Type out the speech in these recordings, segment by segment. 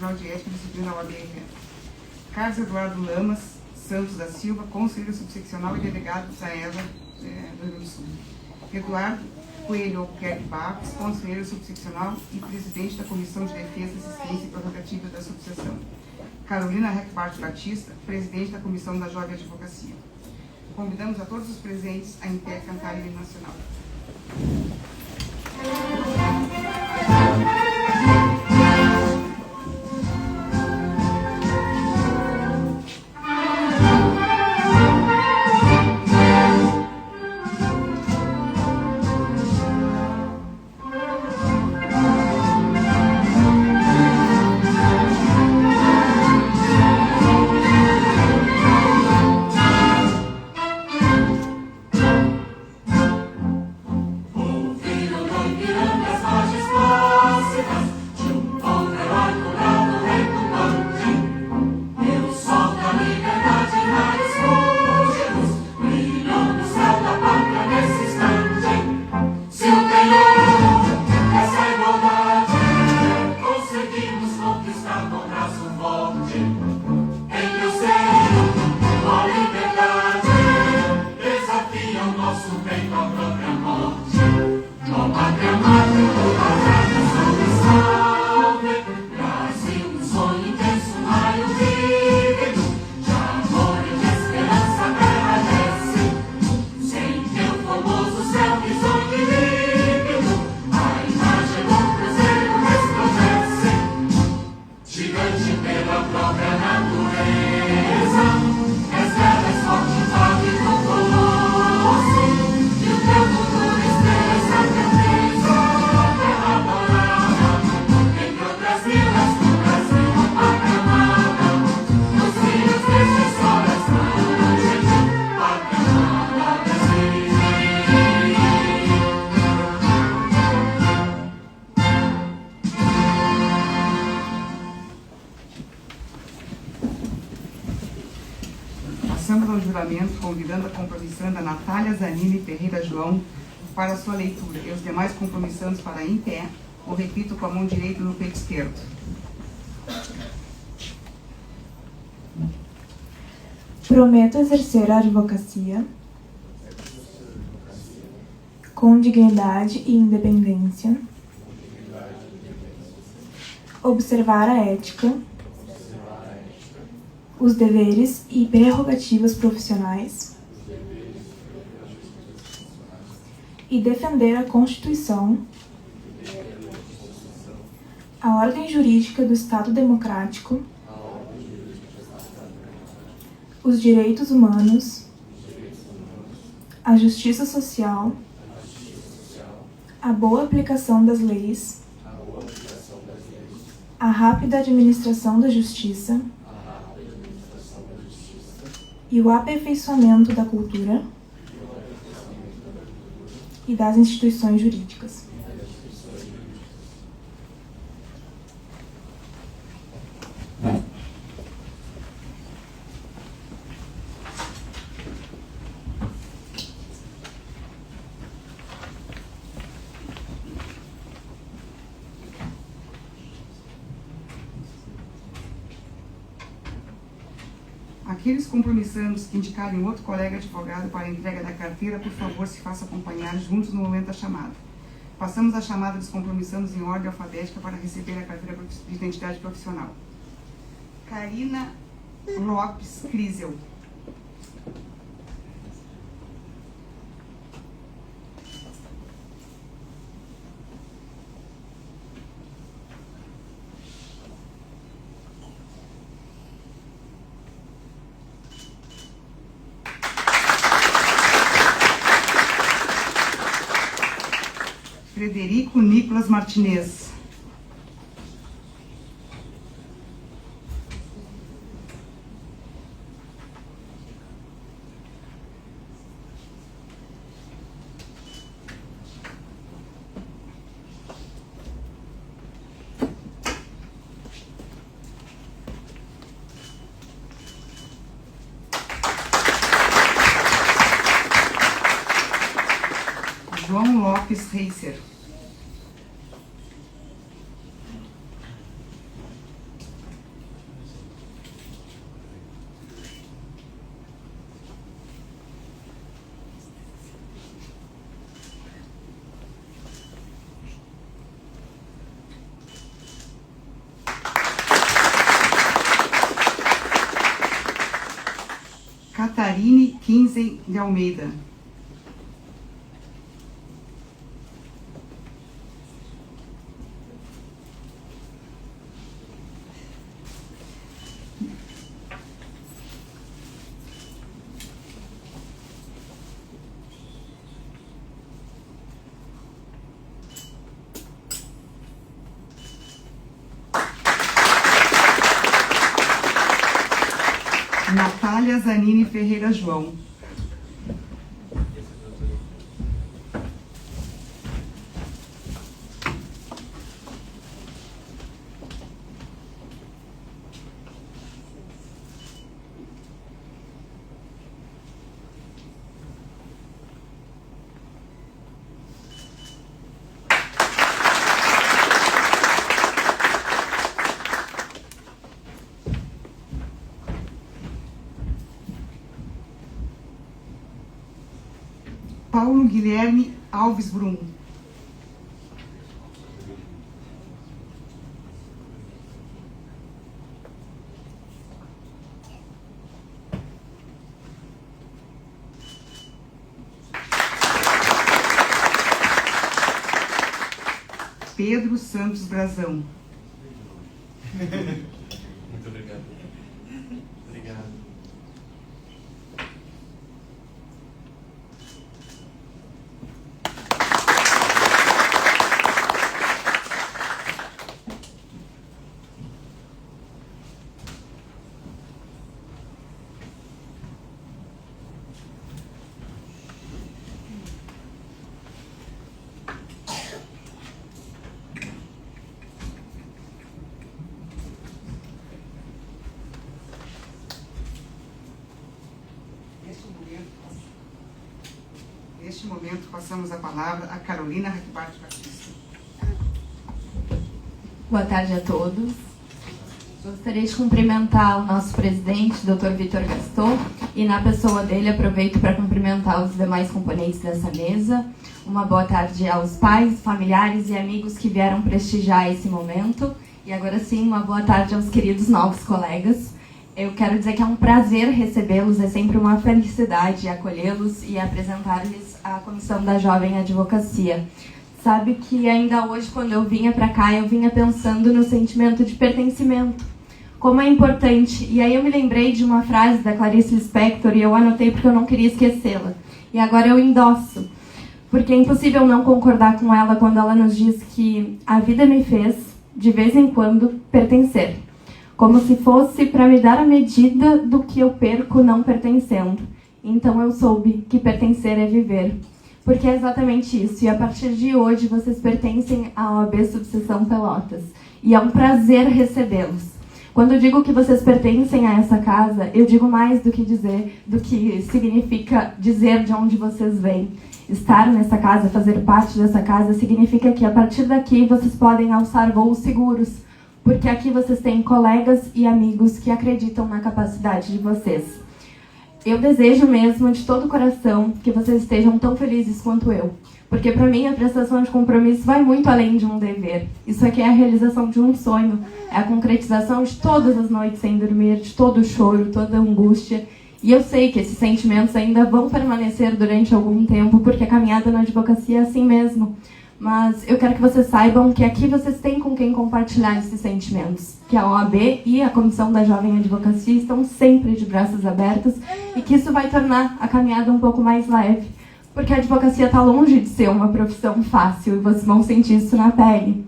Nacional de Ética e Disciplina da OAB-RF. Carlos Eduardo Lamas Santos da Silva, conselheiro subseccional e delegado da EVA do Rio Grande do Sul. Eduardo Coelho Albuquerque Barros, conselheiro subseccional e presidente da Comissão de Defesa, Assistência e Prerrogativa da Subseção. Carolina Reckbart Batista, presidente da Comissão da Jovem Advocacia. Convidamos a todos os presentes a em pé cantar o hino nacional. Passamos ao juramento, convidando a compromissanda Natália Zanini Ferreira João para a sua leitura e os demais compromissandos para em pé, ou repito com a mão direita no peito esquerdo. Prometo exercer a advocacia com dignidade e independência, observar a ética, os deveres e prerrogativas profissionais e defender a Constituição, a ordem jurídica do Estado Democrático, os direitos humanos, a justiça social, a boa aplicação das leis, a rápida administração da justiça e o aperfeiçoamento da cultura e das instituições jurídicas. Aqueles compromissandos que indicarem outro colega advogado para a entrega da carteira, por favor, se façam acompanhar juntos no momento da chamada. Passamos a chamada dos compromissandos em ordem alfabética para receber a carteira de identidade profissional. Karina Lopes Crisel. Frederico Nicolas Martinez. João Lopes Reiser. Martarine Kinsey de Almeida. Natália Zanini Ferreira João. Paulo Guilherme Alves Brum. Pedro Santos Brazão. Muito obrigado. Obrigado. Neste momento, passamos a palavra a Carolina Raquibart Batista. Boa tarde a todos. Gostaria de cumprimentar o nosso presidente, Dr. Vitor Gaston, e na pessoa dele aproveito para cumprimentar os demais componentes dessa mesa. Uma boa tarde aos pais, familiares e amigos que vieram prestigiar esse momento. E agora sim, uma boa tarde aos queridos novos colegas. Eu quero dizer que é um prazer recebê-los, é sempre uma felicidade acolhê-los e apresentar-lhes a Comissão da Jovem Advocacia. Sabe que ainda hoje, quando eu vinha para cá, eu vinha pensando no sentimento de pertencimento, como é importante. E aí eu me lembrei de uma frase da Clarice Lispector e eu anotei porque eu não queria esquecê-la. E agora eu endosso, porque é impossível não concordar com ela quando ela nos diz que a vida me fez, de vez em quando, pertencer. Como se fosse para me dar a medida do que eu perco não pertencendo. Então eu soube que pertencer é viver. Porque é exatamente isso. E a partir de hoje vocês pertencem à OAB Subseção Pelotas. E é um prazer recebê-los. Quando eu digo que vocês pertencem a essa casa, eu digo mais do que significa dizer de onde vocês vêm. Estar nessa casa, fazer parte dessa casa, significa que a partir daqui vocês podem alçar voos seguros. Porque aqui vocês têm colegas e amigos que acreditam na capacidade de vocês. Eu desejo mesmo, de todo o coração, que vocês estejam tão felizes quanto eu. Porque para mim a prestação de compromisso vai muito além de um dever. Isso aqui é a realização de um sonho, é a concretização de todas as noites sem dormir, de todo o choro, toda a angústia. E eu sei que esses sentimentos ainda vão permanecer durante algum tempo, porque a caminhada na advocacia é assim mesmo. Mas eu quero que vocês saibam que aqui vocês têm com quem compartilhar esses sentimentos. Que a OAB e a Comissão da Jovem Advocacia estão sempre de braços abertos e que isso vai tornar a caminhada um pouco mais leve. Porque a advocacia está longe de ser uma profissão fácil e vocês vão sentir isso na pele.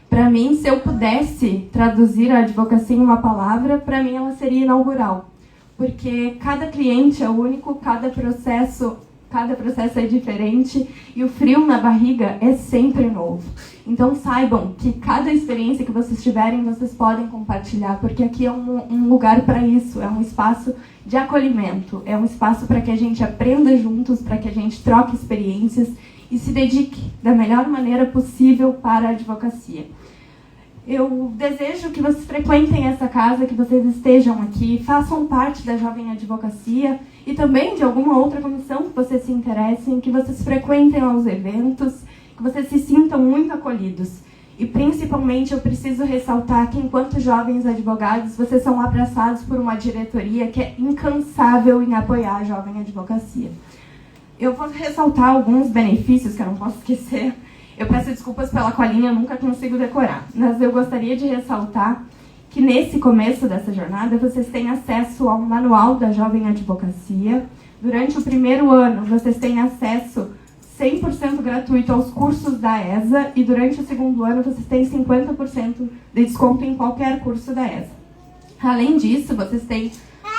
Para mim, se eu pudesse traduzir a advocacia em uma palavra, para mim ela seria inaugural. Porque cada cliente é único, cada processo é diferente e o frio na barriga é sempre novo. Então saibam que cada experiência que vocês tiverem, vocês podem compartilhar, porque aqui é um lugar para isso, é um espaço de acolhimento, é um espaço para que a gente aprenda juntos, para que a gente troque experiências e se dedique da melhor maneira possível para a advocacia. Eu desejo que vocês frequentem essa casa, que vocês estejam aqui, façam parte da Jovem Advocacia e também de alguma outra comissão que vocês se interessem, que vocês frequentem os eventos, que vocês se sintam muito acolhidos. E principalmente eu preciso ressaltar que enquanto jovens advogados, vocês são abraçados por uma diretoria que é incansável em apoiar a jovem advocacia. Eu vou ressaltar alguns benefícios que eu não posso esquecer. Eu peço desculpas pela colinha, eu nunca consigo decorar. Mas eu gostaria de ressaltar que nesse começo dessa jornada vocês têm acesso ao manual da jovem advocacia. Durante o primeiro ano vocês têm acesso 100% gratuito aos cursos da ESA e durante o segundo ano vocês têm 50% de desconto em qualquer curso da ESA. Além disso, vocês têm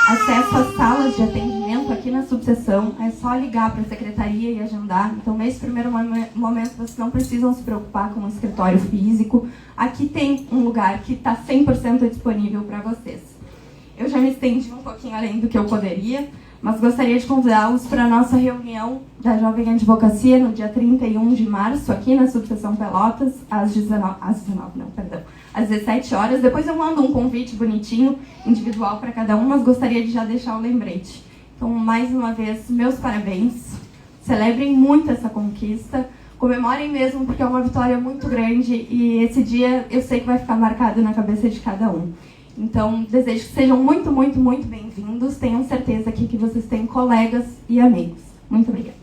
acesso às salas de atendimento aqui na subseção. É só ligar para a secretaria e agendar. Então, nesse primeiro momento, vocês não precisam se preocupar com um escritório físico. Aqui tem um lugar que está 100% disponível para vocês. Eu já me estendi um pouquinho além do que eu poderia, mas gostaria de convidá-los para a nossa reunião da Jovem Advocacia no dia 31 de março, aqui na subseção Pelotas, às 17 horas. Depois eu mando um convite bonitinho, individual para cada um, mas gostaria de já deixar o lembrete. Então, mais uma vez, meus parabéns. Celebrem muito essa conquista. Comemorem mesmo, porque é uma vitória muito grande e esse dia eu sei que vai ficar marcado na cabeça de cada um. Então, desejo que sejam muito, muito, muito bem-vindos. Tenham certeza aqui que vocês têm colegas e amigos. Muito obrigada.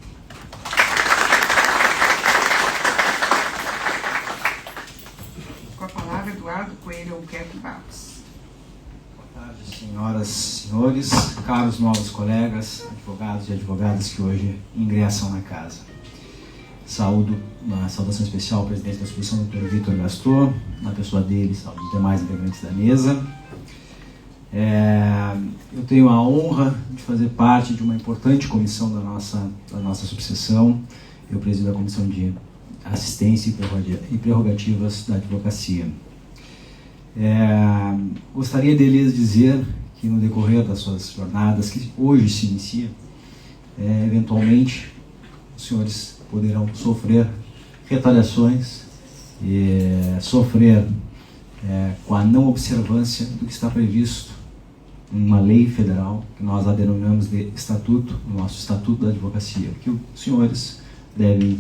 Com a palavra, Eduardo Coelho Albuquerque Barros. Boa tarde, senhoras e senhores, caros novos colegas, advogados e advogadas que hoje ingressam na casa. Saúdo, uma saudação especial ao presidente da subseção, Dr. Vitor Gastor, na pessoa dele, saúdo os demais integrantes da mesa. Eu tenho a honra de fazer parte de uma importante comissão da nossa subseção. Eu presido a Comissão de Assistência e Prerrogativas da Advocacia. Gostaria de lhes dizer que no decorrer das suas jornadas, que hoje se inicia, eventualmente os senhores poderão sofrer retaliações e sofrer com a não observância do que está previsto uma lei federal, que nós a denominamos de estatuto, o nosso Estatuto da Advocacia, que os senhores devem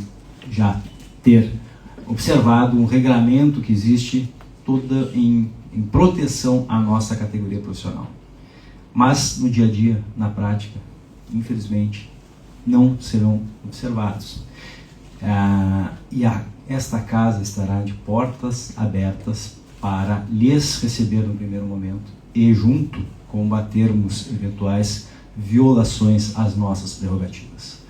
já ter observado um regramento que existe toda em proteção à nossa categoria profissional. Mas no dia a dia, na prática, infelizmente, não serão observados. Esta casa estará de portas abertas para lhes receber no primeiro momento e junto combatermos eventuais violações às nossas prerrogativas.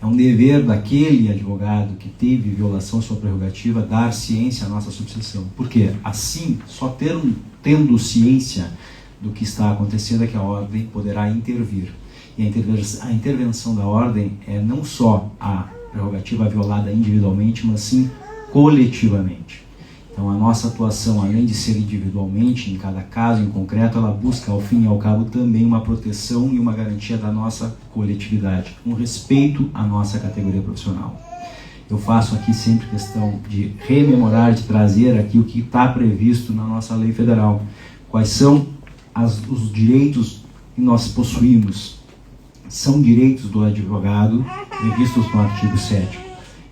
É um dever daquele advogado que teve violação à sua prerrogativa dar ciência à nossa subseção. Porque assim, só tendo ciência do que está acontecendo é que a ordem poderá intervir. E a intervenção da ordem é não só a prerrogativa violada individualmente, mas sim coletivamente. Então, a nossa atuação, além de ser individualmente, em cada caso em concreto, ela busca, ao fim e ao cabo, também uma proteção e uma garantia da nossa coletividade, um respeito à nossa categoria profissional. Eu faço aqui sempre questão de rememorar, de trazer aqui o que está previsto na nossa lei federal. Quais são os direitos que nós possuímos? São direitos do advogado, previstos no artigo 7º.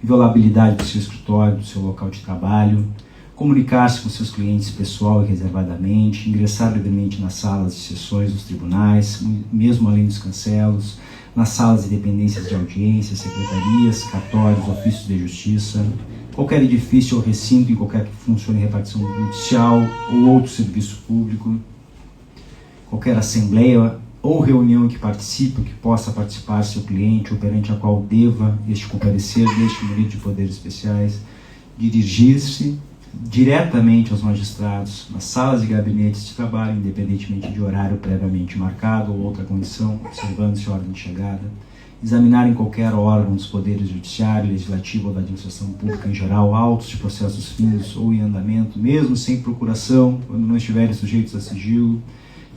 Inviolabilidade do seu escritório, do seu local de trabalho, comunicar-se com seus clientes pessoal e reservadamente, ingressar livremente nas salas de sessões dos tribunais, mesmo além dos cancelos, nas salas e dependências de audiências, secretarias, cartórios, ofícios de justiça, qualquer edifício ou recinto em qualquer que funcione repartição judicial ou outro serviço público, qualquer assembleia ou reunião em que participe, que possa participar seu cliente ou perante a qual deva este comparecer neste munido de poderes especiais, dirigir-se diretamente aos magistrados, nas salas e gabinetes de trabalho, independentemente de horário previamente marcado ou outra condição, observando-se a ordem de chegada, examinar em qualquer órgão dos poderes judiciário, legislativo ou da administração pública em geral, autos de processos findos ou em andamento, mesmo sem procuração, quando não estiverem sujeitos a sigilo,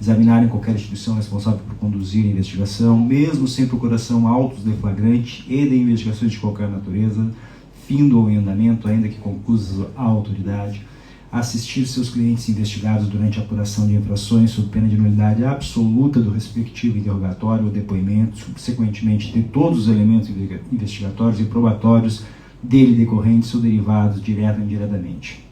examinar em qualquer instituição responsável por conduzir a investigação, mesmo sem procuração, autos de flagrante e de investigações de qualquer natureza, findo ou em andamento, ainda que conclusas à autoridade, assistir seus clientes investigados durante a apuração de infrações sob pena de nulidade absoluta do respectivo interrogatório ou depoimento, subsequentemente ter todos os elementos investigatórios e probatórios dele decorrentes ou derivados, direto ou indiretamente.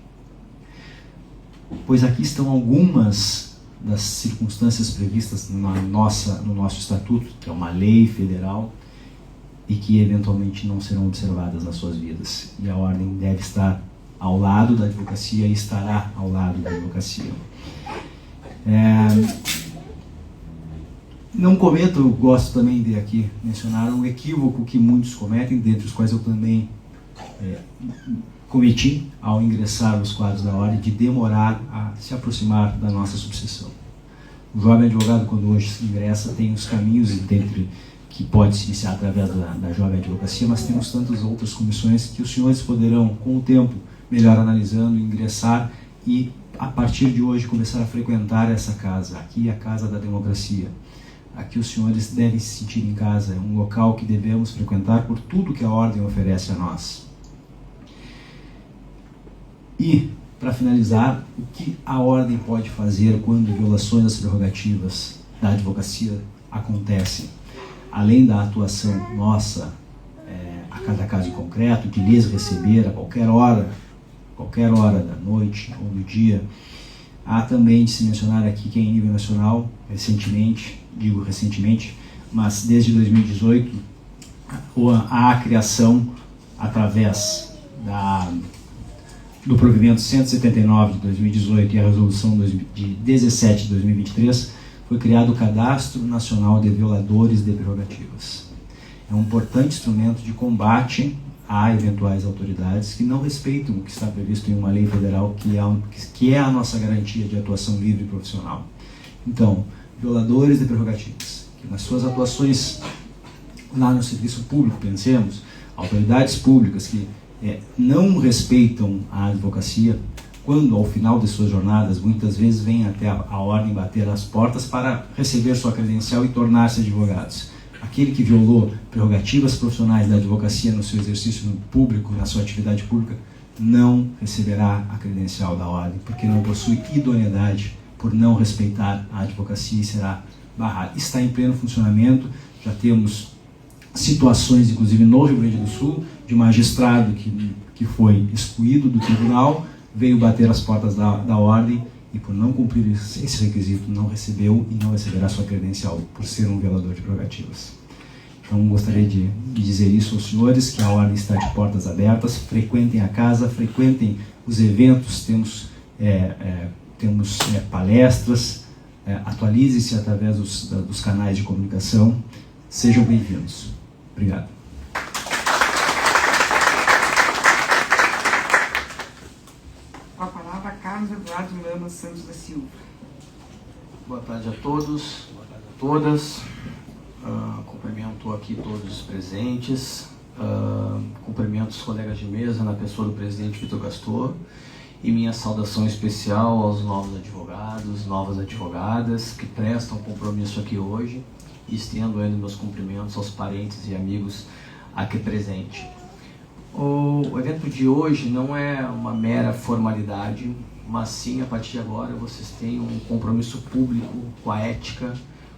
pois aqui estão algumas das circunstâncias previstas no nosso estatuto, que é uma lei federal, e que eventualmente não serão observadas nas suas vidas. E a ordem deve estar ao lado da advocacia e estará ao lado da advocacia. Não cometo, eu gosto também de aqui mencionar um equívoco que muitos cometem, dentre os quais eu também cometi ao ingressar nos quadros da ordem, de demorar a se aproximar da nossa subseção. O jovem advogado, quando hoje se ingressa, tem os caminhos dentre que pode se iniciar através da jovem advocacia, mas temos tantas outras comissões que os senhores poderão, com o tempo, melhor analisando, ingressar e, a partir de hoje, começar a frequentar essa casa. Aqui é a casa da democracia. Aqui os senhores devem se sentir em casa, é um local que devemos frequentar por tudo que a ordem oferece a nós. E, para finalizar, o que a ordem pode fazer quando violações das prerrogativas da advocacia acontecem? Além da atuação nossa, a cada caso em concreto, de lhes receber a qualquer hora da noite ou do dia, há também de se mencionar aqui que em nível nacional, recentemente, mas desde 2018, há a criação, através do provimento 179 de 2018 e a resolução de 17 de 2023, foi criado o Cadastro Nacional de Violadores de Prerrogativas. É um importante instrumento de combate a eventuais autoridades que não respeitam o que está previsto em uma lei federal, que é a nossa garantia de atuação livre e profissional. Então, violadores de prerrogativas, que nas suas atuações lá no serviço público, pensemos, autoridades públicas que não respeitam a advocacia, quando ao final de suas jornadas, muitas vezes vêm até a ordem bater as portas para receber sua credencial e tornar-se advogados. Aquele que violou prerrogativas profissionais da advocacia no seu exercício público, na sua atividade pública, não receberá a credencial da ordem, porque não possui idoneidade por não respeitar a advocacia e será barrado. Está em pleno funcionamento, já temos situações, inclusive no Rio Grande do Sul, de magistrado que foi excluído do tribunal, veio bater as portas da ordem e, por não cumprir esse requisito, não recebeu e não receberá sua credencial por ser um violador de prerrogativas. Então, gostaria de dizer isso aos senhores, que a ordem está de portas abertas, frequentem a casa, frequentem os eventos, temos palestras, atualizem-se através dos canais de comunicação, sejam bem-vindos. Obrigado. Com a palavra, Carlos Eduardo Lama Santos da Silva. Boa tarde a todos, todas. Cumprimento aqui todos os presentes. Cumprimento os colegas de mesa na pessoa do presidente Vitor Gastor. E minha saudação especial aos novos advogados, novas advogadas que prestam compromisso aqui hoje. E estendo ainda meus cumprimentos aos parentes e amigos aqui presentes. O evento de hoje não é uma mera formalidade, mas sim, a partir de agora, vocês têm um compromisso público com a ética,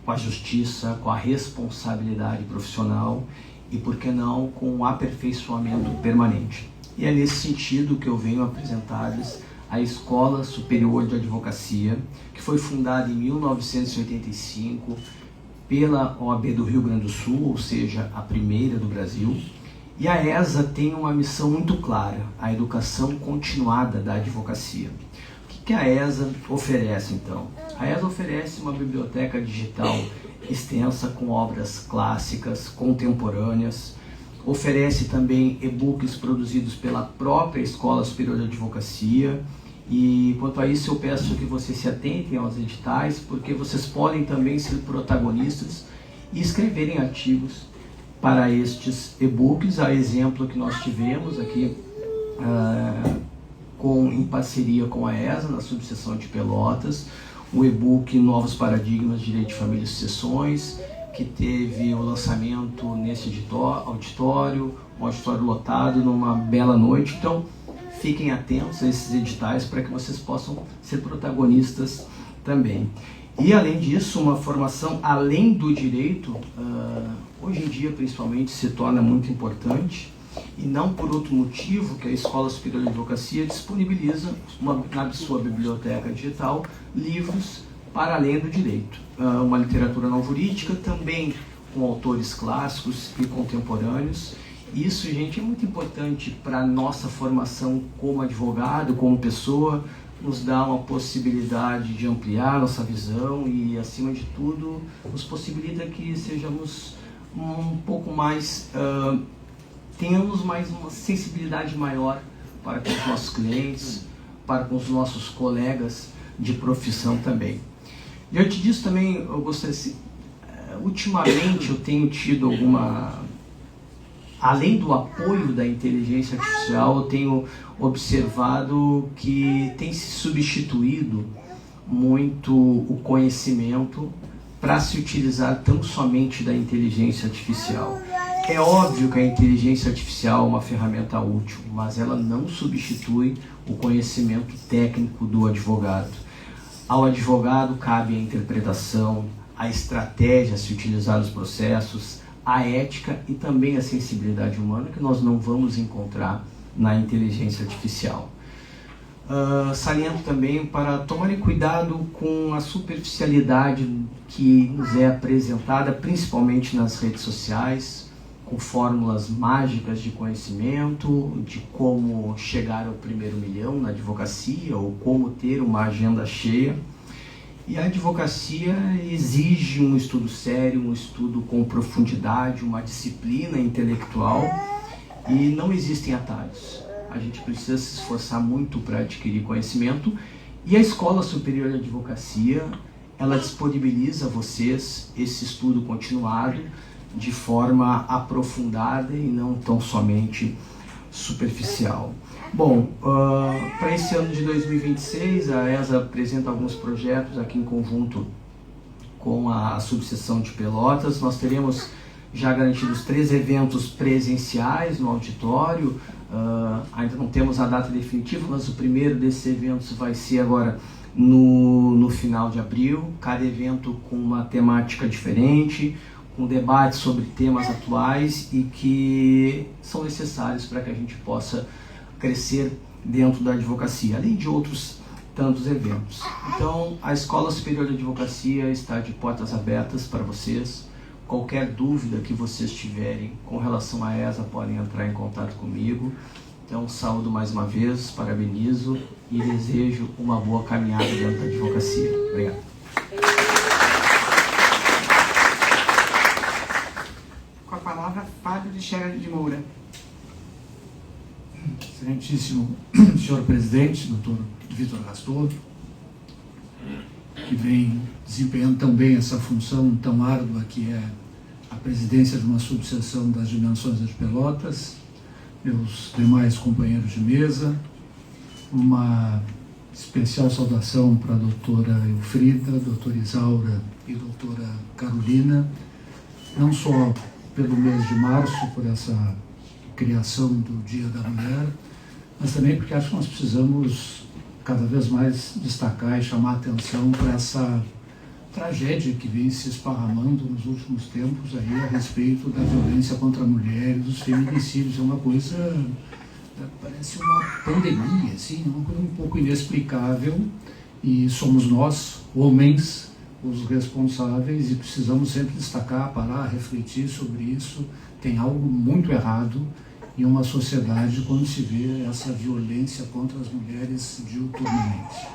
com a justiça, com a responsabilidade profissional e, por que não, com o aperfeiçoamento permanente. E é nesse sentido que eu venho apresentar-lhes a Escola Superior de Advocacia, que foi fundada em 1985 pela OAB do Rio Grande do Sul, ou seja, a primeira do Brasil. E a ESA tem uma missão muito clara, a educação continuada da advocacia. O que a ESA oferece, então? A ESA oferece uma biblioteca digital extensa com obras clássicas, contemporâneas, oferece também e-books produzidos pela própria Escola Superior de Advocacia, e quanto a isso eu peço que vocês se atentem aos editais, porque vocês podem também ser protagonistas e escreverem artigos para estes e-books, a exemplo que nós tivemos aqui em parceria com a ESA, na subseção de Pelotas, o e-book Novos Paradigmas, Direito de Família e Sucessões, que teve o lançamento nesse auditório, um auditório lotado numa bela noite. Então, fiquem atentos a esses editais para que vocês possam ser protagonistas também. E, além disso, uma formação além do direito, hoje em dia, principalmente, se torna muito importante, e não por outro motivo que a Escola Superior de Advocacia disponibiliza na sua biblioteca digital livros para além do direito. Uma literatura não jurídica, também com autores clássicos e contemporâneos. Isso, gente, é muito importante para a nossa formação como advogado, como pessoa, nos dá uma possibilidade de ampliar nossa visão e, acima de tudo, nos possibilita que sejamos um pouco mais, tenhamos mais uma sensibilidade maior para com os nossos clientes, para com os nossos colegas de profissão também. Diante disso também, eu gostaria de, ultimamente eu tenho tido além do apoio da inteligência artificial, eu tenho observado que tem se substituído muito o conhecimento para se utilizar tão somente da inteligência artificial. É óbvio que a inteligência artificial é uma ferramenta útil, mas ela não substitui o conhecimento técnico do advogado. Ao advogado cabe a interpretação, a estratégia a se utilizar nos processos, a ética e também a sensibilidade humana que nós não vamos encontrar na inteligência artificial. Saliento também para tomarem cuidado com a superficialidade que nos é apresentada, principalmente nas redes sociais, com fórmulas mágicas de conhecimento, de como chegar ao 1º milhão na advocacia ou como ter uma agenda cheia. E a advocacia exige um estudo sério, um estudo com profundidade, uma disciplina intelectual e não existem atalhos. A gente precisa se esforçar muito para adquirir conhecimento e a Escola Superior de Advocacia, ela disponibiliza a vocês esse estudo continuado de forma aprofundada e não tão somente superficial. Bom, para esse ano de 2026, a ESA apresenta alguns projetos aqui em conjunto com a subseção de Pelotas. Nós teremos já garantidos 3 eventos presenciais no auditório. Ainda não temos a data definitiva, mas o primeiro desses eventos vai ser agora no final de abril. Cada evento com uma temática diferente, com debates sobre temas atuais e que são necessários para que a gente possa crescer dentro da advocacia, além de outros tantos eventos. Então, a Escola Superior de Advocacia está de portas abertas para vocês. Qualquer dúvida que vocês tiverem com relação a ESA, podem entrar em contato comigo. Então, saúdo mais uma vez, parabenizo e desejo uma boa caminhada dentro da advocacia. Obrigado. Com a palavra, Fábio de Xera de Moura. Excelentíssimo senhor presidente, doutor Vitor Gastor, que vem desempenhando tão bem essa função tão árdua que é a presidência de uma subseção das dimensões de Pelotas, meus demais companheiros de mesa, uma especial saudação para a doutora Elfrida, doutora Isaura e doutora Carolina, não só pelo mês de março, por essa criação do Dia da Mulher, mas também porque acho que nós precisamos cada vez mais destacar e chamar a atenção para essa tragédia que vem se esparramando nos últimos tempos aí a respeito da violência contra a mulher e dos feminicídios. É uma coisa, parece uma pandemia, assim, uma coisa um pouco inexplicável, e somos nós, homens, os responsáveis, e precisamos sempre destacar, parar, refletir sobre isso. Tem algo muito errado em uma sociedade quando se vê essa violência contra as mulheres diuturnamente.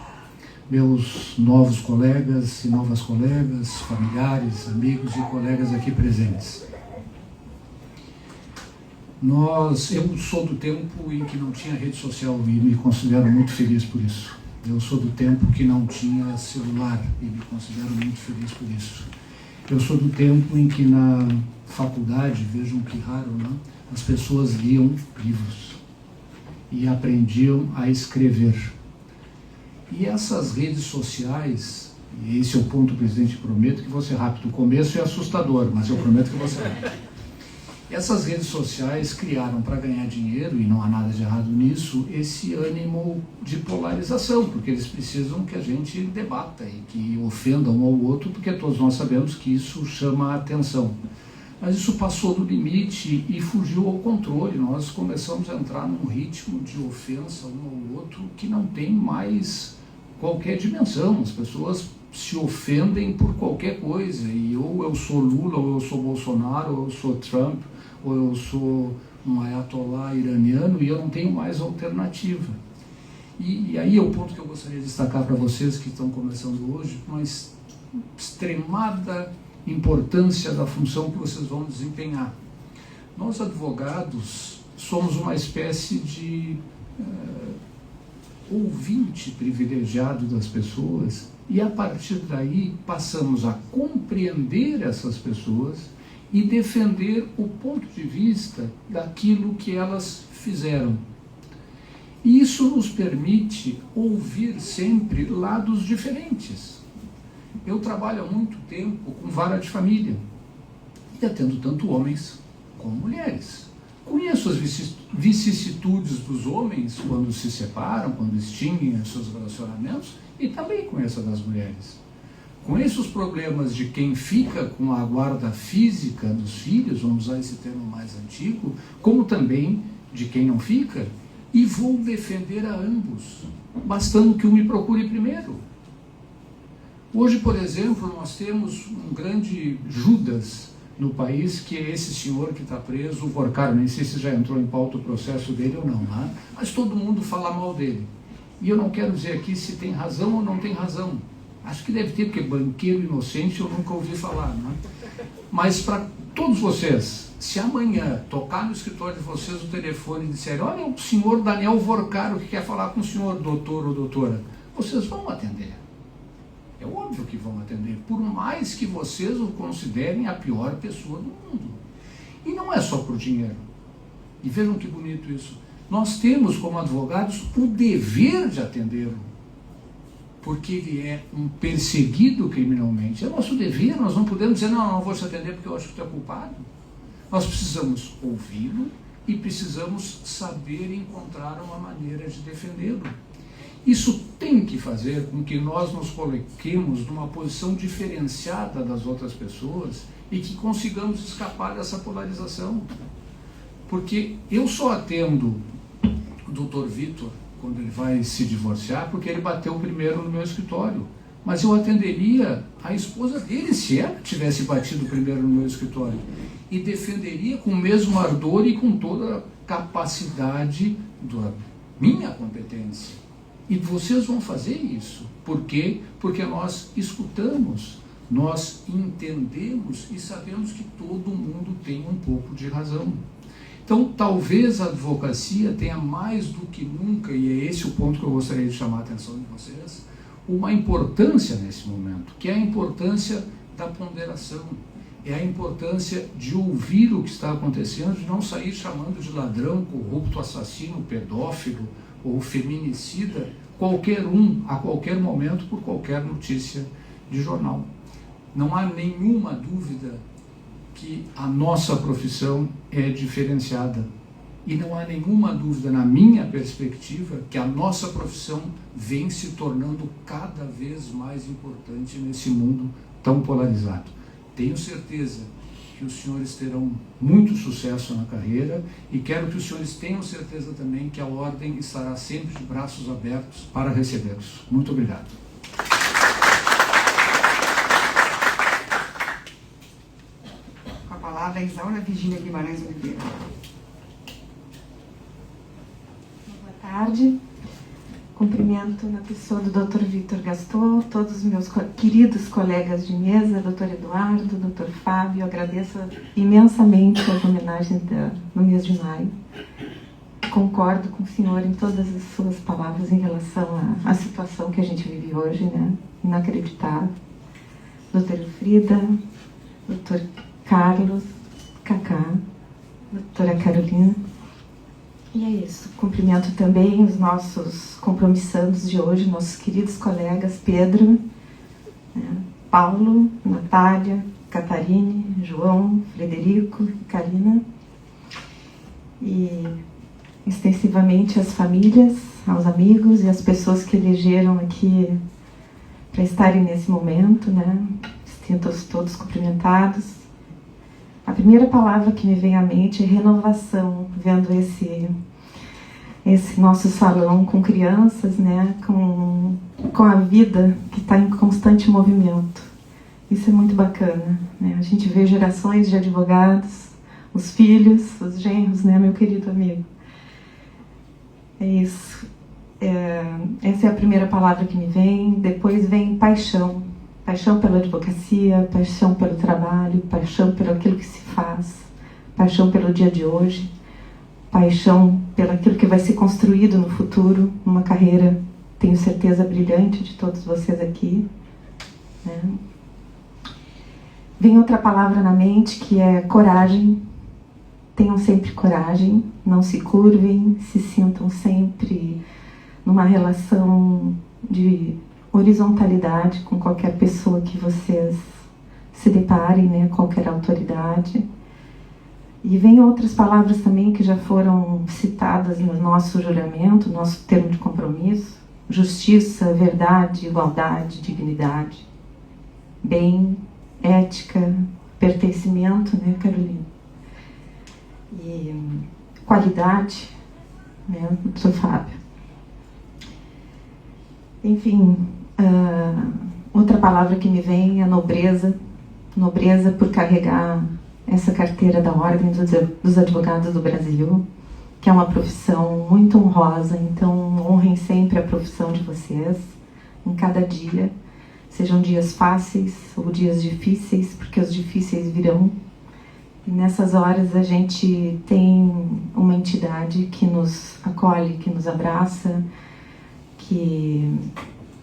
Meus novos colegas e novas colegas, familiares, amigos e colegas aqui presentes. Eu sou do tempo em que não tinha rede social e me considero muito feliz por isso. Eu sou do tempo que não tinha celular e me considero muito feliz por isso. Eu sou do tempo em que na faculdade, vejam que raro, né? As pessoas liam livros e aprendiam a escrever. E essas redes sociais, e esse é o ponto, presidente, prometo que vou ser rápido. O começo é assustador, mas eu prometo que vou ser rápido. Essas redes sociais criaram, para ganhar dinheiro, e não há nada de errado nisso, esse ânimo de polarização, porque eles precisam que a gente debata e que ofenda um ao outro, porque todos nós sabemos que isso chama a atenção. Mas isso passou do limite e fugiu ao controle. Nós começamos a entrar num ritmo de ofensa um ao outro que não tem mais qualquer dimensão. As pessoas se ofendem por qualquer coisa, e ou eu sou Lula, ou eu sou Bolsonaro, ou eu sou Trump, ou eu sou um ayatollah iraniano, e eu não tenho mais alternativa. E aí é o ponto que eu gostaria de destacar para vocês que estão começando hoje, mas extremada importância da função que vocês vão desempenhar. Nós, advogados, somos uma espécie de ouvinte privilegiado das pessoas, e a partir daí passamos a compreender essas pessoas e defender o ponto de vista daquilo que elas fizeram. E isso nos permite ouvir sempre lados diferentes. Eu trabalho há muito tempo com vara de família, e atendo tanto homens como mulheres. Conheço as vicissitudes dos homens quando se separam, quando extinguem os seus relacionamentos, e também conheço a das mulheres. Conheço os problemas de quem fica com a guarda física dos filhos, vamos usar esse termo mais antigo, como também de quem não fica, e vou defender a ambos, bastando que um me procure primeiro. Hoje, por exemplo, nós temos um grande Judas no país, que é esse senhor que está preso, o Vorkar. Nem sei se já entrou em pauta o processo dele ou não, né? Mas todo mundo fala mal dele. E eu não quero dizer aqui se tem razão ou não tem razão. Acho que deve ter, porque banqueiro inocente eu nunca ouvi falar, né? Mas para todos vocês, se amanhã tocar no escritório de vocês o telefone e disserem: olha, o senhor Daniel Vorkar que quer falar com o senhor, doutor ou doutora, vocês vão atender. É óbvio que vão atender, por mais que vocês o considerem a pior pessoa do mundo. E não é só por dinheiro. E vejam que bonito isso. Nós temos, como advogados, o dever de atendê-lo, porque ele é um perseguido criminalmente. É nosso dever, nós não podemos dizer: não vou te atender porque eu acho que tu é culpado. Nós precisamos ouvi-lo e precisamos saber encontrar uma maneira de defendê-lo. Isso tem que fazer com que nós nos coloquemos numa posição diferenciada das outras pessoas e que consigamos escapar dessa polarização. Porque eu só atendo o Dr. Vitor quando ele vai se divorciar porque ele bateu primeiro no meu escritório. Mas eu atenderia a esposa dele se ela tivesse batido primeiro no meu escritório. E defenderia com o mesmo ardor e com toda a capacidade da minha competência. E vocês vão fazer isso. Por quê? Porque nós escutamos, nós entendemos e sabemos que todo mundo tem um pouco de razão. Então, talvez a advocacia tenha mais do que nunca, e é esse o ponto que eu gostaria de chamar a atenção de vocês, uma importância nesse momento, que é a importância da ponderação, é a importância de ouvir o que está acontecendo, de não sair chamando de ladrão, corrupto, assassino, pedófilo ou feminicida qualquer um, a qualquer momento, por qualquer notícia de jornal. Não há nenhuma dúvida que a nossa profissão é diferenciada. E não há nenhuma dúvida, na minha perspectiva, que a nossa profissão vem se tornando cada vez mais importante nesse mundo tão polarizado. Tenho certeza que os senhores terão muito sucesso na carreira e quero que os senhores tenham certeza também que a Ordem estará sempre de braços abertos para recebê-los. Muito obrigado. Com a palavra, Isaura Virgínia Guimarães Oliveira. Boa tarde. Cumprimento na pessoa do Dr. Vitor Gaston, todos os meus queridos colegas de mesa, Dr. Eduardo, Dr. Fábio. Agradeço imensamente as homenagens no mês de maio. Concordo com o senhor em todas as suas palavras em relação à situação que a gente vive hoje, né? Inacreditável. Dr. Frida, Dr. Carlos, Cacá, doutora Carolina. E é isso. Cumprimento também os nossos compromissandos de hoje, nossos queridos colegas Pedro, né, Paulo, Natália, Catarine, João, Frederico, Karina. E extensivamente as famílias, aos amigos e as pessoas que elegeram aqui para estarem nesse momento, né? Sintam-se todos cumprimentados. A primeira palavra que me vem à mente é renovação, vendo esse nosso salão com crianças, né, com a vida que está em constante movimento. Isso é muito bacana, né? A gente vê gerações de advogados, os filhos, os genros, né, meu querido amigo? É isso. Essa é a primeira palavra que me vem. Depois vem paixão. Paixão pela advocacia, paixão pelo trabalho, paixão pelo aquilo que se faz, paixão pelo dia de hoje, paixão pelo aquilo que vai ser construído no futuro, numa carreira, tenho certeza, brilhante de todos vocês aqui, né? Vem outra palavra na mente que é coragem. Tenham sempre coragem, não se curvem, se sintam sempre numa relação de horizontalidade com qualquer pessoa que vocês se deparem, né, qualquer autoridade. E vem outras palavras também que já foram citadas no nosso juramento, nosso termo de compromisso: justiça, verdade, igualdade, dignidade, bem, ética, pertencimento, né, Carolina? E qualidade, né, do Fábio. Enfim, outra palavra que me vem é nobreza. Nobreza por carregar essa carteira da Ordem dos Advogados do Brasil, que é uma profissão muito honrosa. Então, honrem sempre a profissão de vocês, em cada dia. Sejam dias fáceis ou dias difíceis, porque os difíceis virão. E nessas horas a gente tem uma entidade que nos acolhe, que nos abraça, que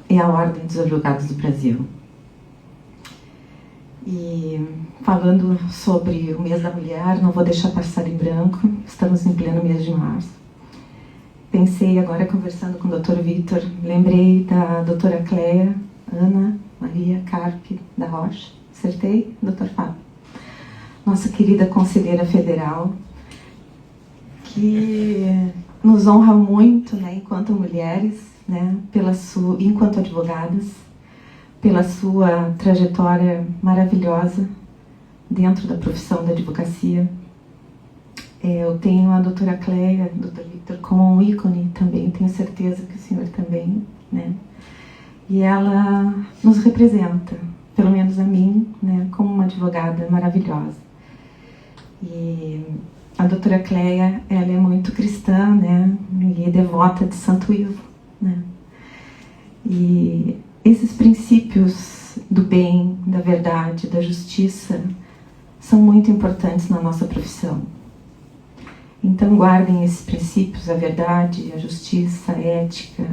é a Ordem dos Advogados do Brasil. E falando sobre o mês da mulher, não vou deixar passar em branco, estamos em pleno mês de março. Pensei agora, conversando com o Dr. Vitor, lembrei da doutora Cleia Ana Maria Carpe da Rocha. Acertei, Dr. Fábio? Nossa querida conselheira federal, que nos honra muito, né, enquanto mulheres, né, enquanto advogadas, pela sua trajetória maravilhosa dentro da profissão da advocacia. Eu tenho a doutora Cleia, Dr. Vitor, como um ícone também, tenho certeza que o senhor também, né? E ela nos representa, pelo menos a mim, né, como uma advogada maravilhosa. E a doutora Cleia, ela é muito cristã, né, e devota de Santo Ivo, né? E esses princípios do bem, da verdade, da justiça, são muito importantes na nossa profissão. Então guardem esses princípios, a verdade, a justiça, a ética,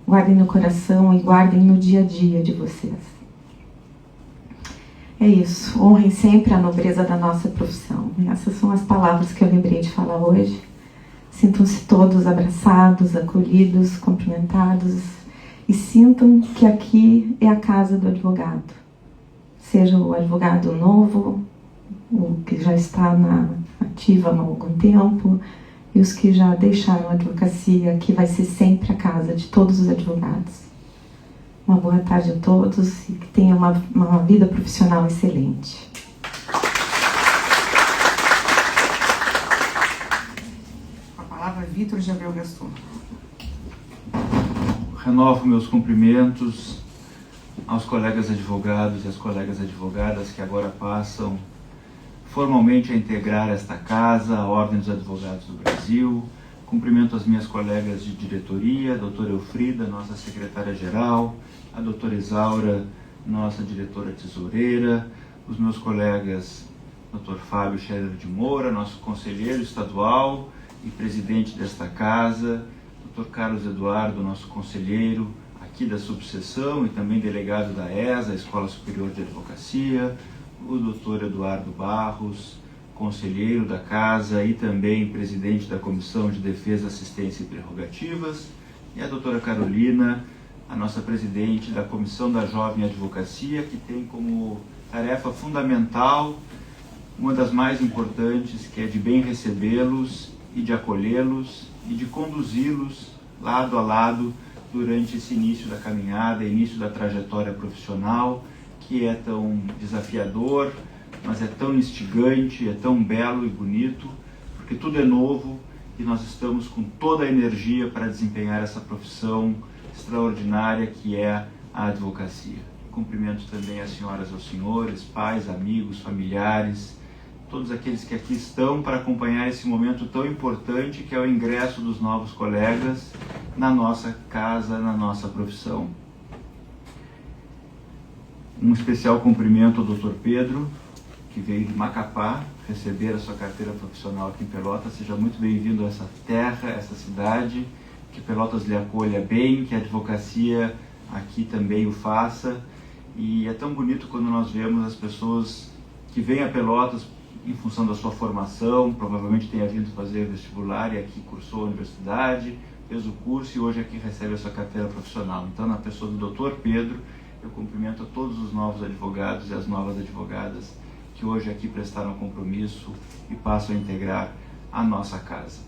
guardem no coração e guardem no dia a dia de vocês. É isso, honrem sempre a nobreza da nossa profissão. Essas são as palavras que eu lembrei de falar hoje. Sintam-se todos abraçados, acolhidos, cumprimentados e sintam que aqui é a casa do advogado. Seja o advogado novo, o que já está na ativa há algum tempo, e os que já deixaram a advocacia, aqui vai ser sempre a casa de todos os advogados. Uma boa tarde a todos e que tenham uma vida profissional excelente. Com a palavra, Vitor de Abreu Gaston. Renovo meus cumprimentos aos colegas advogados e às colegas advogadas que agora passam formalmente a integrar esta casa, a Ordem dos Advogados do Brasil. Cumprimento as minhas colegas de diretoria, a doutora Elfrida, nossa secretária-geral, a doutora Isaura, nossa diretora tesoureira, os meus colegas Dr. Fábio Scherer de Moura, nosso conselheiro estadual e presidente desta casa, Dr. Carlos Eduardo, nosso conselheiro aqui da subseção e também delegado da ESA, Escola Superior de Advocacia, o Dr. Eduardo Barros, conselheiro da casa e também presidente da Comissão de Defesa, Assistência e Prerrogativas, e a doutora Carolina, a nossa presidente da Comissão da Jovem Advocacia, que tem como tarefa fundamental, uma das mais importantes, que é de bem recebê-los e de acolhê-los e de conduzi-los lado a lado durante esse início da caminhada, início da trajetória profissional, que é tão desafiador, mas é tão instigante, é tão belo e bonito, porque tudo é novo e nós estamos com toda a energia para desempenhar essa profissão extraordinária que é a advocacia. Cumprimento também as senhoras e os senhores, pais, amigos, familiares, todos aqueles que aqui estão para acompanhar esse momento tão importante que é o ingresso dos novos colegas na nossa casa, na nossa profissão. Um especial cumprimento ao Dr. Pedro, que veio de Macapá receber a sua carteira profissional aqui em Pelotas. Seja muito bem-vindo a essa terra, a essa cidade, que Pelotas lhe acolha bem, que a advocacia aqui também o faça. E é tão bonito quando nós vemos as pessoas que vêm a Pelotas em função da sua formação, provavelmente tenha vindo fazer vestibular e aqui cursou a universidade, fez o curso e hoje aqui recebe a sua carteira profissional. Então, na pessoa do Dr. Pedro, eu cumprimento a todos os novos advogados e as novas advogadas que hoje aqui prestaram compromisso e passam a integrar a nossa casa.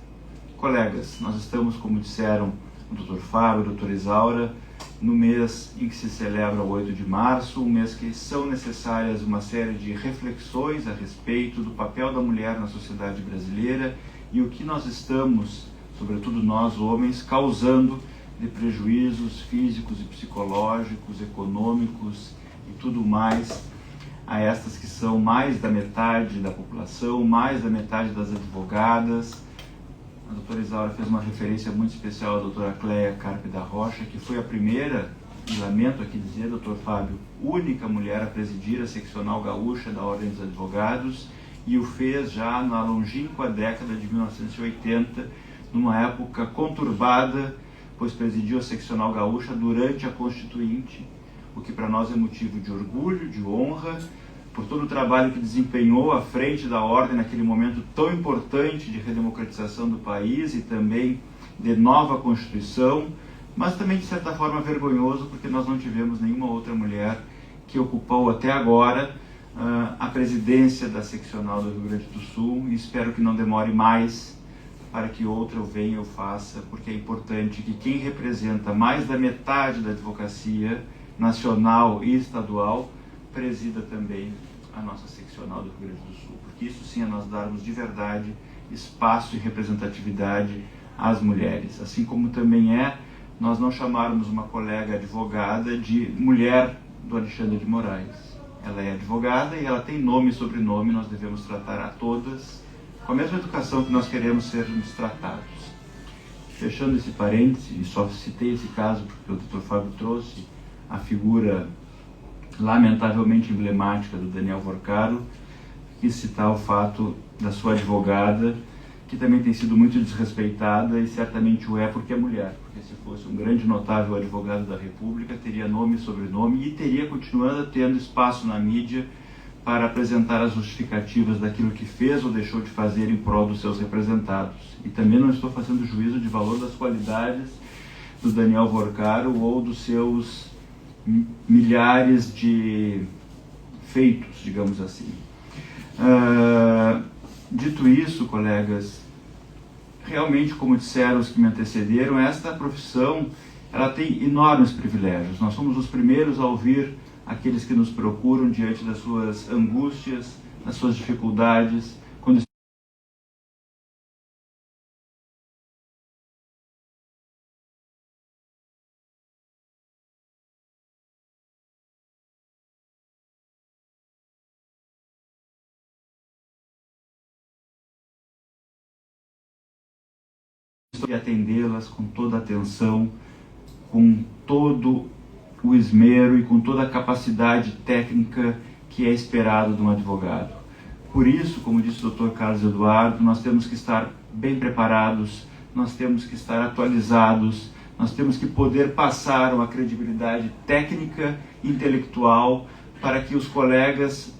Colegas, nós estamos, como disseram o Dr. Fábio, a Dra. Isaura, no mês em que se celebra o 8 de março, um mês que são necessárias uma série de reflexões a respeito do papel da mulher na sociedade brasileira e o que nós estamos, sobretudo nós homens, causando de prejuízos físicos e psicológicos, econômicos e tudo mais a estas que são mais da metade da população, mais da metade das advogadas. A doutora Isaura fez uma referência muito especial à doutora Cléia Carpe da Rocha, que foi a primeira, e lamento aqui dizer, doutor Fábio, única mulher a presidir a seccional gaúcha da Ordem dos Advogados, e o fez já na longínqua década de 1980, numa época conturbada, pois presidiu a seccional gaúcha durante a Constituinte, o que para nós é motivo de orgulho, de honra, por todo o trabalho que desempenhou à frente da Ordem naquele momento tão importante de redemocratização do país e também de nova Constituição, mas também de certa forma vergonhoso, porque nós não tivemos nenhuma outra mulher que ocupou até agora a presidência da seccional do Rio Grande do Sul, e espero que não demore mais para que outra eu venha ou faça, porque é importante que quem representa mais da metade da advocacia nacional e estadual presida também a nossa seccional do Rio Grande do Sul, porque isso sim é nós darmos de verdade espaço e representatividade às mulheres, assim como também é nós não chamarmos uma colega advogada de mulher do Alexandre de Moraes. Ela é advogada e ela tem nome e sobrenome, nós devemos tratar a todas com a mesma educação que nós queremos sermos tratados. Fechando esse parêntese, e só citei esse caso porque o Dr. Fábio trouxe a figura lamentavelmente emblemática do Daniel Vorcaro, quis citar o fato da sua advogada, que também tem sido muito desrespeitada e certamente o é porque é mulher, porque se fosse um grande notável advogado da República, teria nome e sobrenome e teria continuando tendo espaço na mídia para apresentar as justificativas daquilo que fez ou deixou de fazer em prol dos seus representados. E também não estou fazendo juízo de valor das qualidades do Daniel Vorcaro ou dos seus milhares de feitos, digamos assim. Dito isso, colegas, realmente, como disseram os que me antecederam, esta profissão ela tem enormes privilégios. Nós somos os primeiros a ouvir aqueles que nos procuram diante das suas angústias, das suas dificuldades, quando e atendê-las com toda a atenção, com todo o esmero e com toda a capacidade técnica que é esperado de um advogado. Por isso, como disse o Dr. Carlos Eduardo, nós temos que estar bem preparados, nós temos que estar atualizados, nós temos que poder passar uma credibilidade técnica e intelectual para que os colegas,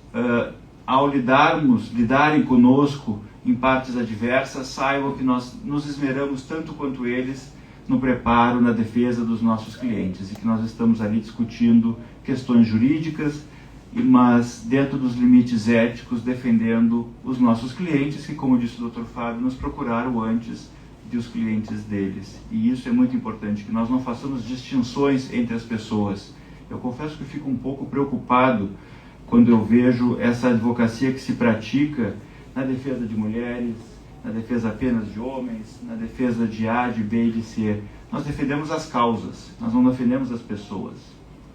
ao lidarem conosco em partes adversas, saibam que nós nos esmeramos tanto quanto eles no preparo, na defesa dos nossos clientes e que nós estamos ali discutindo questões jurídicas, mas dentro dos limites éticos, defendendo os nossos clientes que, como disse o Dr. Fábio, nos procuraram antes dos clientes deles. E isso é muito importante, que nós não façamos distinções entre as pessoas. Eu confesso que fico um pouco preocupado quando eu vejo essa advocacia que se pratica na defesa de mulheres, na defesa apenas de homens, na defesa de A, de B e de C. Nós defendemos as causas, nós não defendemos as pessoas.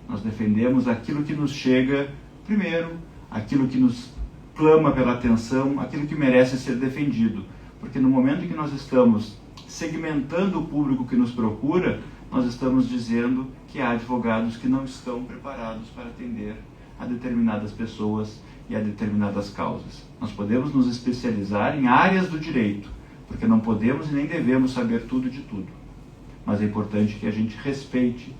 Nós defendemos aquilo que nos chega primeiro, aquilo que nos clama pela atenção, aquilo que merece ser defendido. Porque no momento em que nós estamos segmentando o público que nos procura, nós estamos dizendo que há advogados que não estão preparados para atender a determinadas pessoas e a determinadas causas. Nós podemos nos especializar em áreas do direito, porque não podemos e nem devemos saber tudo de tudo. Mas é importante que a gente respeite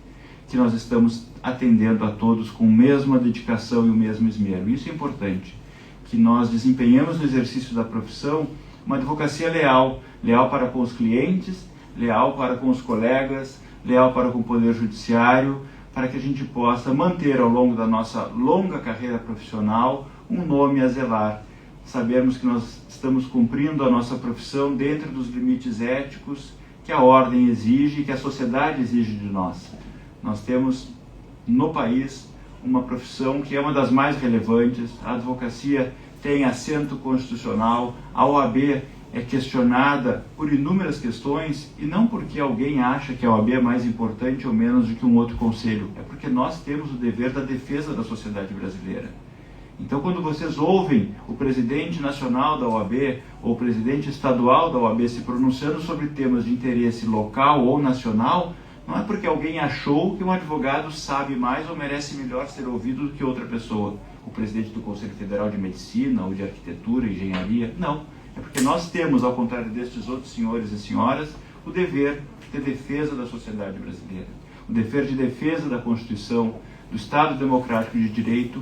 que nós estamos atendendo a todos com a mesma dedicação e o mesmo esmero. Isso é importante, que nós desempenhemos no exercício da profissão uma advocacia leal, leal para com os clientes, leal para com os colegas, leal para com o Poder Judiciário, para que a gente possa manter ao longo da nossa longa carreira profissional um nome a zelar. Sabermos que nós estamos cumprindo a nossa profissão dentro dos limites éticos que a ordem exige e que a sociedade exige de nós. Nós temos no país uma profissão que é uma das mais relevantes, a advocacia tem assento constitucional, a OAB é questionada por inúmeras questões, e não porque alguém acha que a OAB é mais importante ou menos do que um outro conselho, é porque nós temos o dever da defesa da sociedade brasileira. Então, quando vocês ouvem o presidente nacional da OAB ou o presidente estadual da OAB se pronunciando sobre temas de interesse local ou nacional, não é porque alguém achou que um advogado sabe mais ou merece melhor ser ouvido do que outra pessoa, o presidente do Conselho Federal de Medicina ou de Arquitetura, Engenharia. Não, é porque nós temos, ao contrário destes outros senhores e senhoras, o dever de defesa da sociedade brasileira, o dever de defesa da Constituição, do Estado Democrático de Direito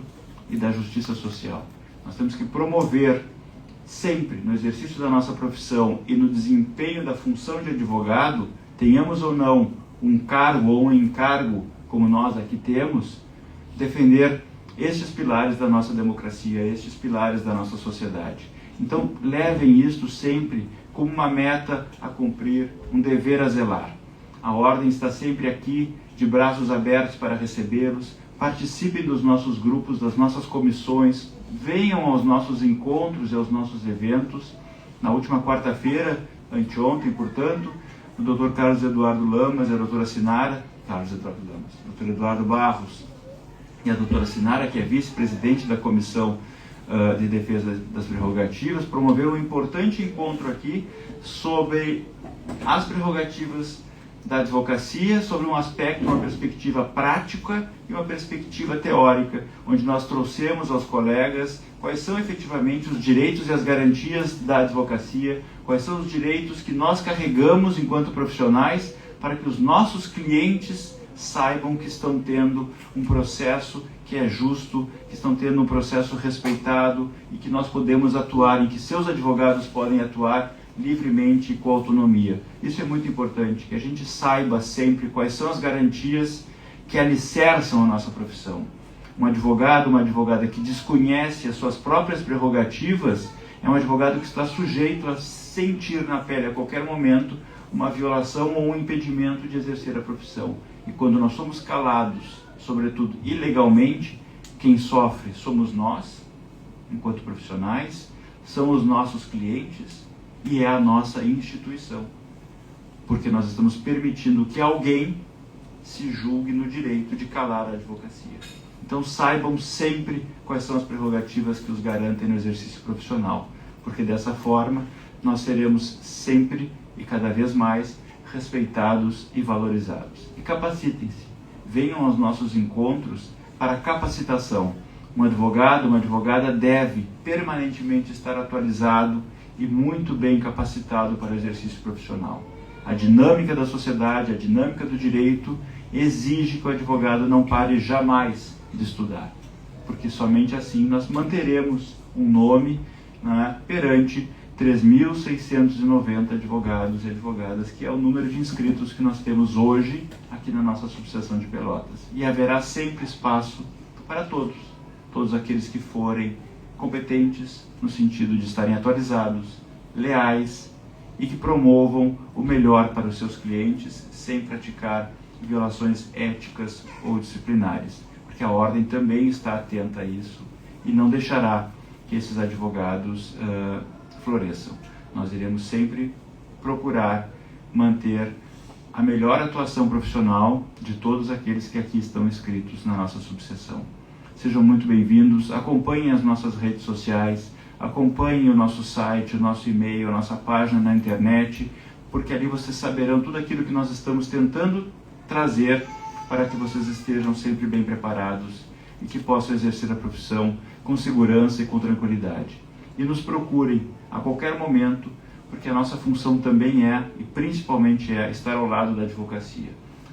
e da Justiça Social. Nós temos que promover sempre, no exercício da nossa profissão e no desempenho da função de advogado, tenhamos ou não um cargo ou um encargo, como nós aqui temos, defender estes pilares da nossa democracia, estes pilares da nossa sociedade. Então, levem isto sempre como uma meta a cumprir, um dever a zelar. A Ordem está sempre aqui, de braços abertos para recebê-los. Participem dos nossos grupos, das nossas comissões, venham aos nossos encontros e aos nossos eventos. Na última quarta-feira, anteontem, portanto, o Dr. Carlos Eduardo Lamas e a doutora Sinara, Dr. Eduardo Barros e a doutora Sinara, que é vice-presidente da Comissão de Defesa das Prerrogativas, promoveram um importante encontro aqui sobre as prerrogativas da advocacia, sobre um aspecto, uma perspectiva prática e uma perspectiva teórica, onde nós trouxemos aos colegas quais são efetivamente os direitos e as garantias da advocacia, quais são os direitos que nós carregamos enquanto profissionais para que os nossos clientes saibam que estão tendo um processo que é justo, que estão tendo um processo respeitado e que nós podemos atuar, em que seus advogados podem atuar livremente e com autonomia. Isso é muito importante, que a gente saiba sempre quais são as garantias que alicerçam a nossa profissão. Um advogado, uma advogada que desconhece as suas próprias prerrogativas é um advogado que está sujeito a sentir na pele a qualquer momento uma violação ou um impedimento de exercer a profissão. E quando nós somos calados, sobretudo ilegalmente, quem sofre somos nós, enquanto profissionais, são os nossos clientes e é a nossa instituição. Porque nós estamos permitindo que alguém se julgue no direito de calar a advocacia. Então saibam sempre quais são as prerrogativas que os garantem no exercício profissional, porque dessa forma nós seremos sempre e cada vez mais respeitados e valorizados. E capacitem-se, venham aos nossos encontros para capacitação. Um advogado, uma advogada deve permanentemente estar atualizado e muito bem capacitado para o exercício profissional. A dinâmica da sociedade, a dinâmica do direito exige que o advogado não pare jamais de estudar, porque somente assim nós manteremos um nome, né, perante 3.690 advogados e advogadas, que é o número de inscritos que nós temos hoje aqui na nossa Associação de Pelotas. E haverá sempre espaço para todos, todos aqueles que forem competentes no sentido de estarem atualizados, leais e que promovam o melhor para os seus clientes sem praticar violações éticas ou disciplinares, porque a Ordem também está atenta a isso e não deixará que esses advogados floresçam. Nós iremos sempre procurar manter a melhor atuação profissional de todos aqueles que aqui estão inscritos na nossa subseção. Sejam muito bem-vindos, acompanhem as nossas redes sociais, acompanhem o nosso site, o nosso e-mail, a nossa página na internet, porque ali vocês saberão tudo aquilo que nós estamos tentando trazer para que vocês estejam sempre bem preparados e que possam exercer a profissão com segurança e com tranquilidade. E nos procurem a qualquer momento, porque a nossa função também é, e principalmente é, estar ao lado da advocacia.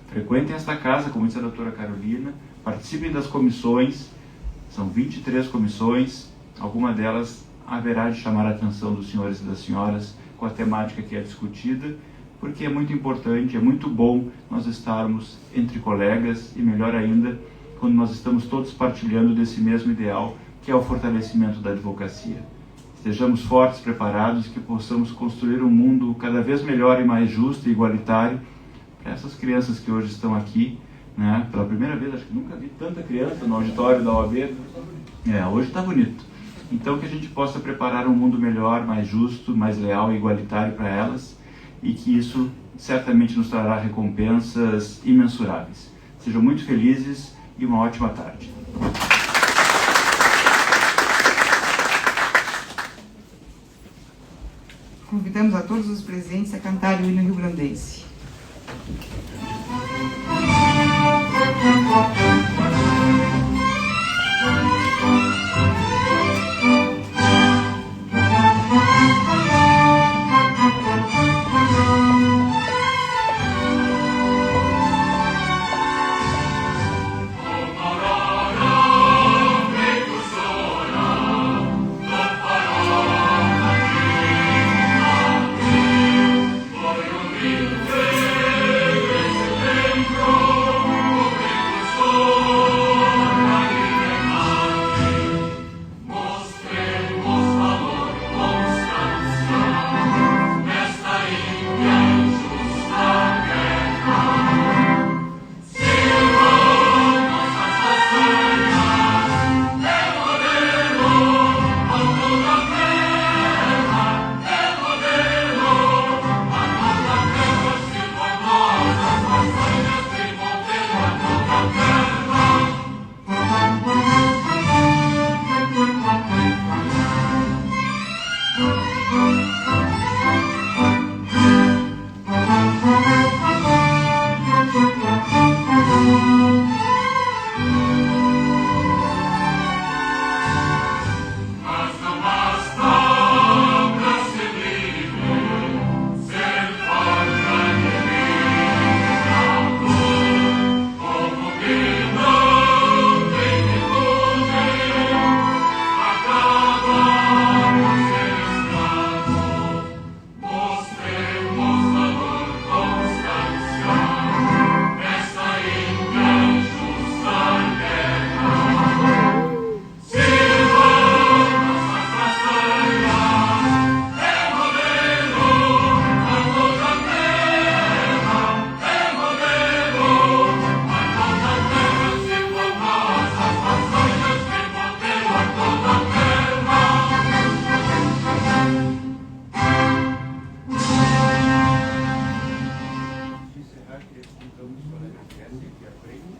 Frequentem esta casa, como disse a doutora Carolina, participem das comissões, são 23 comissões, alguma delas haverá de chamar a atenção dos senhores e das senhoras com a temática que é discutida, porque é muito importante, é muito bom nós estarmos entre colegas e melhor ainda, quando nós estamos todos partilhando desse mesmo ideal, que é o fortalecimento da advocacia. Estejamos fortes, preparados, que possamos construir um mundo cada vez melhor e mais justo e igualitário para essas crianças que hoje estão aqui, né? Pela primeira vez, acho que nunca vi tanta criança no auditório da OAB. Hoje está bonito. Então que a gente possa preparar um mundo melhor, mais justo, mais leal e igualitário para elas e que isso certamente nos trará recompensas imensuráveis. Sejam muito felizes e uma ótima tarde. Convidamos a todos os presentes a cantar o hino rio-grandense.